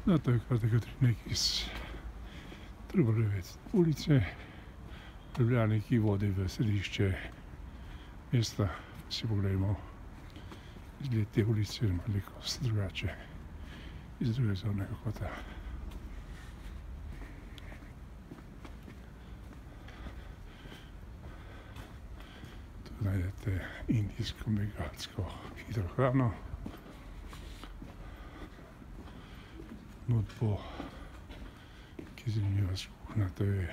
No, to je kratek utrinek iz Trubarjeve ulice, Ljubljane, ki vodi v središče mesta. Si pogledamo izgled te ulice, malenkost drugače, iz druge zornega kota. Tu najdete indijsko megalsko hitro hrano, ponudbo, ki je zanimiva kuhinja, to je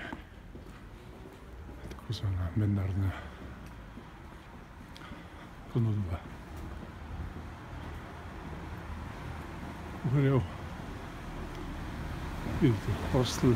tako zvana mednarodna ponudba kuharjev. Vidite hostel,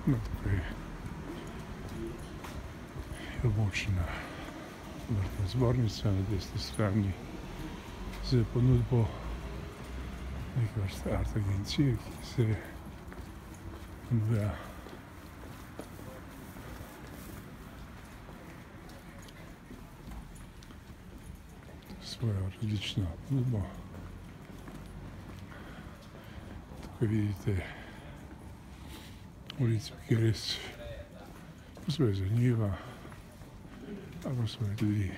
no, tukaj je območna vrtna zbornica na desni strani z ponudbo neke vrste art agencije, ki se ponuja svojo različno ponudbo. Tukaj vidite ulico, ki je res po svoje zanimiva, a po svoje tudi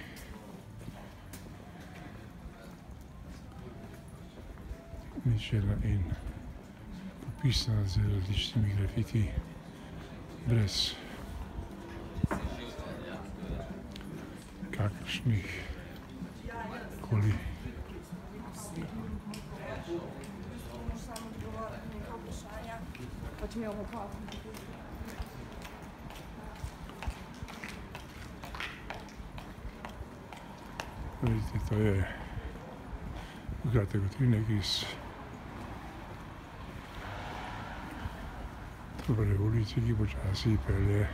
uničena in popisana z različnimi grafiti, brez kakršnih koli vidite, to je kratek utrinek iz Trubarjeve ulice, ki počasi pelje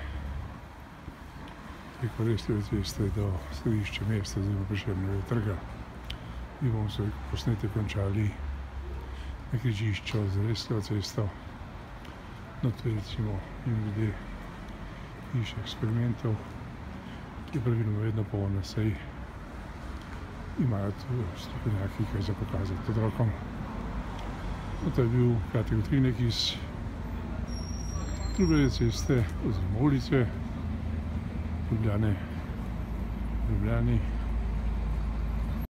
preko Resljeve ceste do središča mesta, zdaj pa Prešernovega trga. Mi bomo svoj posnetek končali na križišču z Resljevo cesto. No, to je recimo glede hiše eksperimentov, ki je pravilno vedno polna, saj imajo tu strokovnjaki kaj za pokazati otrokom. No, to je bil kratek utrinek iz Trubarjeve ceste oziroma ulice Ljubljane v Ljubljani.